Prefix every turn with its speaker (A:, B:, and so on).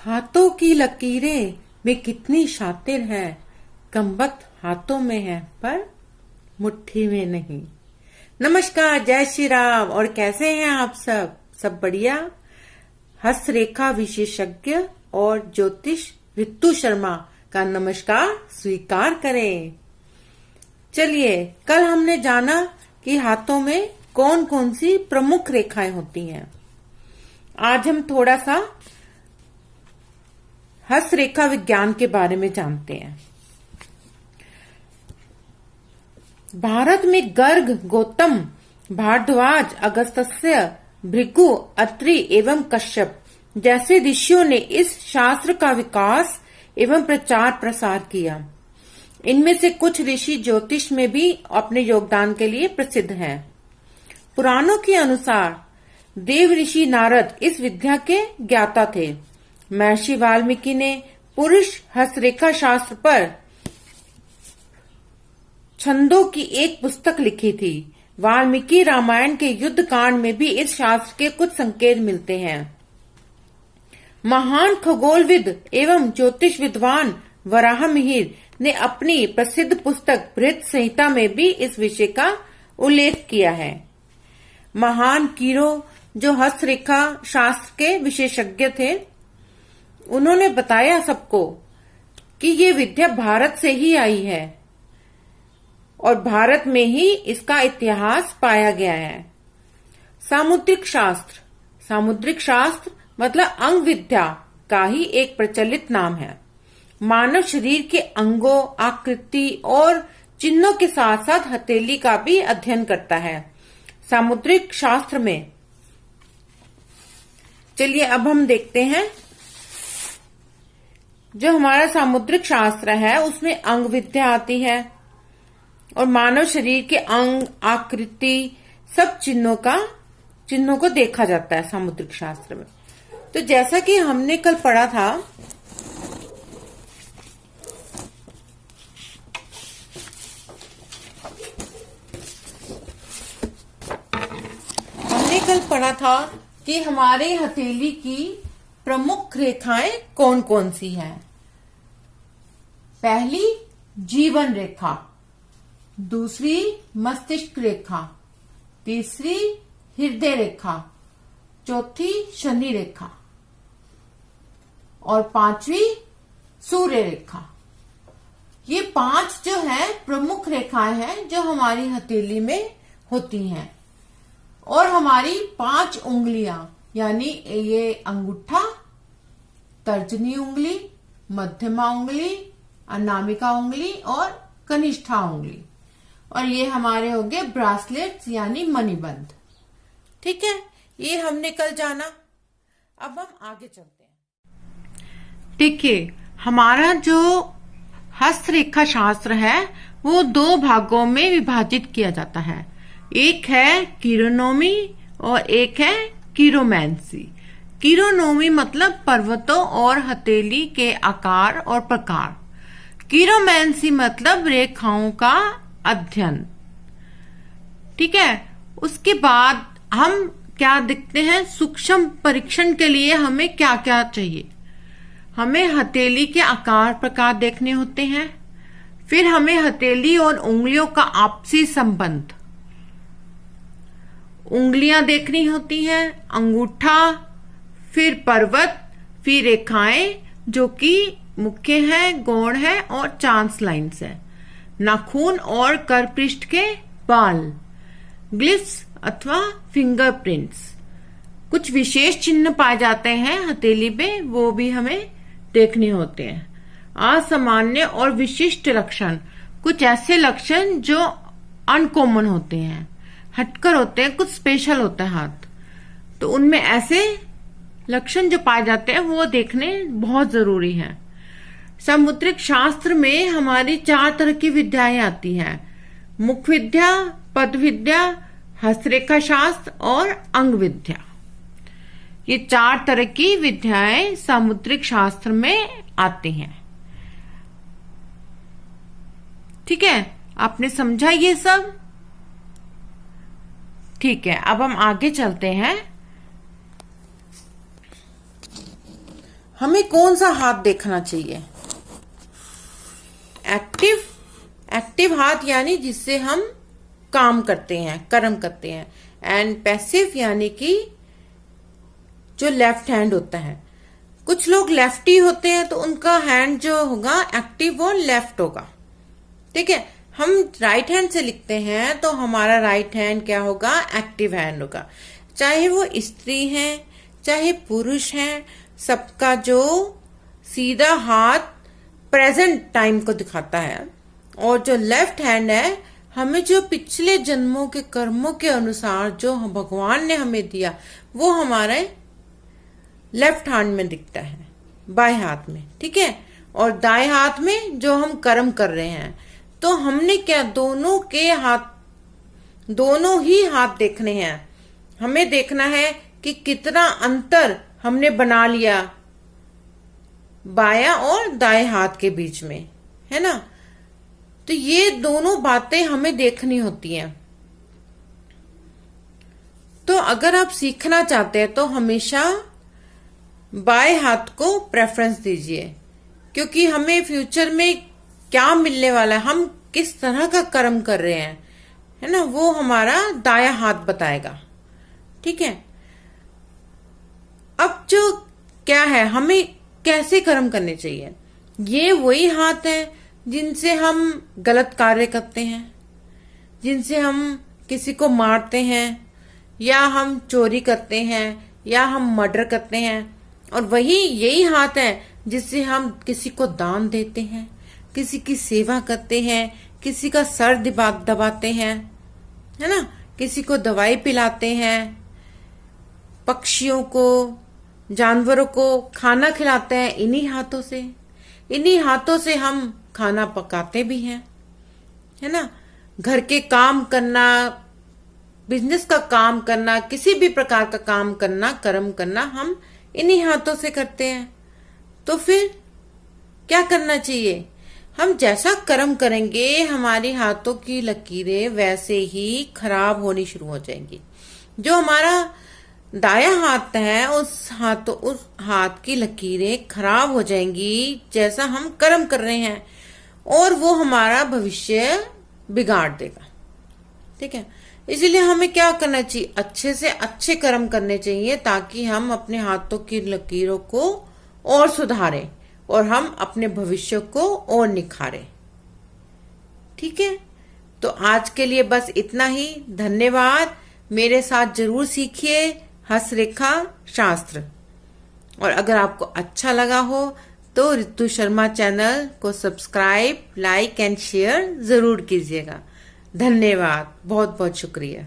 A: हाथों की लकीरें वे कितनी शातिर है, कमबख्त हाथों में है पर मुट्ठी में नहीं। नमस्कार, जय श्री राम। और कैसे हैं आप सब बढ़िया। हस्तरेखा विशेषज्ञ और ज्योतिष ऋतु शर्मा का नमस्कार स्वीकार करें। चलिए, कल हमने जाना कि हाथों में कौन कौन सी प्रमुख रेखाएं होती हैं। आज हम थोड़ा सा हस्तरेखा विज्ञान के बारे में जानते हैं। भारत में गर्ग, गौतम, भारद्वाज, अगस्त्य, भृगु, अत्रि एवं कश्यप जैसे ऋषियों ने इस शास्त्र का विकास एवं प्रचार प्रसार किया। इनमें से कुछ ऋषि ज्योतिष में भी अपने योगदान के लिए प्रसिद्ध हैं। पुराणों के अनुसार देव ऋषि नारद इस विद्या के ज्ञाता थे। महर्षि वाल्मीकि ने पुरुष हस्तरेखा शास्त्र पर छंदों की एक पुस्तक लिखी थी। वाल्मीकि रामायण के युद्ध कांड में भी इस शास्त्र के कुछ संकेत मिलते हैं। महान खगोलविद एवं ज्योतिष विद्वान वराह मिहिर ने अपनी प्रसिद्ध पुस्तक बृहत संहिता में भी इस विषय का उल्लेख किया है। महान कीरो, जो हस्तरेखा शास्त्र के विशेषज्ञ थे, उन्होंने बताया सबको कि ये विद्या भारत से ही आई है और भारत में ही इसका इतिहास पाया गया है। सामुद्रिक शास्त्र मतलब अंग विद्या का ही एक प्रचलित नाम है। मानव शरीर के अंगों, आकृति और चिन्हों के साथ साथ हथेली का भी अध्ययन करता है सामुद्रिक शास्त्र में। चलिए, अब हम देखते हैं जो हमारा सामुद्रिक शास्त्र है उसमें अंग विद्या आती है और मानव शरीर के अंग, आकृति, सब चिन्हों को देखा जाता है सामुद्रिक शास्त्र में। तो जैसा कि हमने कल पढ़ा था, कि हमारे हथेली की प्रमुख रेखाएं कौन कौन सी हैं। पहली जीवन रेखा, दूसरी मस्तिष्क रेखा, तीसरी हृदय रेखा, चौथी शनि रेखा और पांचवी सूर्य रेखा। ये 5 जो है प्रमुख रेखाएं हैं जो हमारी हथेली में होती हैं। और हमारी 5 उंगलियां यानी ये अंगूठा, तर्जनी उंगली, मध्यमा उंगली, अनामिका उंगली और कनिष्ठा उंगली, और ये हमारे हो गए ब्रासलेट्स यानी मणिबंध। ठीक है, ये हमने कल जाना। अब हम आगे चलते हैं। देखिए, हमारा जो हस्तरेखा शास्त्र है वो 2 भागों में विभाजित किया जाता है। एक है कीरोनोमी और एक है कीरोमैंसी। कीरोनोमी मतलब पर्वतों और हथेली के आकार और प्रकार। कीरोमैंसी मतलब रेखाओं का अध्ययन। ठीक है, उसके बाद हम क्या देखते हैं, सूक्ष्म परीक्षण के लिए हमें क्या क्या चाहिए। हमें हथेली के आकार प्रकार देखने होते हैं, फिर हमें हथेली और उंगलियों का आपसी संबंध, उंगलियां देखनी होती हैं, अंगूठा, फिर पर्वत, फिर रेखाएं जो कि मुख्य है, गौण है और चांस लाइन्स है, नाखून और करपृष्ठ के बाल, ग्लिफ्स अथवा फिंगरप्रिंट्स। कुछ विशेष चिन्ह पाए जाते हैं हथेली पे, वो भी हमें देखने होते हैं। असामान्य और विशिष्ट लक्षण, कुछ ऐसे लक्षण जो अनकॉमन होते हैं, हटकर होते हैं, कुछ स्पेशल होता है हाथ, तो उनमें ऐसे लक्षण जो पाए जाते हैं वो देखने बहुत जरूरी है। सामुद्रिक शास्त्र में हमारी 4 तरह की विद्याएं आती हैं: मुख विद्या, पद विद्या, हस्तरेखा शास्त्र और अंग विद्या। ये 4 तरह की विद्याएं सामुद्रिक शास्त्र में आती हैं। ठीक है, आपने समझा ये सब? ठीक है, अब हम आगे चलते हैं। हमें कौन सा हाथ देखना चाहिए? एक्टिव हाथ यानी जिससे हम काम करते हैं, कर्म करते हैं, एंड पैसिव यानी कि जो लेफ्ट हैंड होता है। कुछ लोग लेफ्टी होते हैं तो उनका हैंड जो होगा एक्टिव वो लेफ्ट होगा, ठीक है। हम राइट हैंड से लिखते हैं तो हमारा राइट हैंड क्या होगा? एक्टिव हैंड होगा। चाहे वो स्त्री है चाहे पुरुष है, सबका जो सीधा हाथ प्रेजेंट टाइम को दिखाता है, और जो लेफ्ट हैंड है हमें जो पिछले जन्मों के कर्मों के अनुसार जो भगवान ने हमें दिया वो हमारे लेफ्ट हैंड में दिखता है, बाएं हाथ में, ठीक है। और दाएं हाथ में जो हम कर्म कर रहे हैं, तो हमने क्या दोनों ही हाथ देखने हैं। हमें देखना है कि कितना अंतर हमने बना लिया बायां और दाएं हाथ के बीच में, है ना। तो ये दोनों बातें हमें देखनी होती हैं। तो अगर आप सीखना चाहते हैं तो हमेशा बाएं हाथ को प्रेफरेंस दीजिए, क्योंकि हमें फ्यूचर में क्या मिलने वाला है, हम किस तरह का कर्म कर रहे हैं, है ना, वो हमारा दायां हाथ बताएगा, ठीक है। अब जो क्या है, हमें कैसे कर्म करने चाहिए? ये वही हाथ है जिनसे हम गलत कार्य करते हैं, जिनसे हम किसी को मारते हैं, या हम चोरी करते हैं, या हम मर्डर करते हैं। और यही हाथ है जिससे हम किसी को दान देते हैं, किसी की सेवा करते हैं, किसी का सर दबाते हैं, है ना, किसी को दवाई पिलाते हैं, पक्षियों को, जानवरों को खाना खिलाते हैं। इन्हीं हाथों से हम खाना पकाते भी हैं, है ना। घर के काम करना, बिजनेस का काम करना, किसी भी प्रकार का काम करना, कर्म करना हम इन्हीं हाथों से करते हैं। तो फिर क्या करना चाहिए? हम जैसा कर्म करेंगे हमारी हाथों की लकीरें वैसे ही खराब होनी शुरू हो जाएंगी। जो हमारा दायां हाथ है उस हाथ की लकीरें खराब हो जाएंगी जैसा हम कर्म कर रहे हैं, और वो हमारा भविष्य बिगाड़ देगा, ठीक है। इसलिए हमें क्या करना चाहिए? अच्छे से अच्छे कर्म करने चाहिए ताकि हम अपने हाथों की लकीरों को और सुधारें और हम अपने भविष्य को और निखारें, ठीक है। तो आज के लिए बस इतना ही। धन्यवाद। मेरे साथ जरूर सीखिए हस्तरेखा शास्त्र, और अगर आपको अच्छा लगा हो तो ऋतु शर्मा चैनल को सब्सक्राइब, लाइक एंड शेयर जरूर कीजिएगा। धन्यवाद, बहुत बहुत शुक्रिया।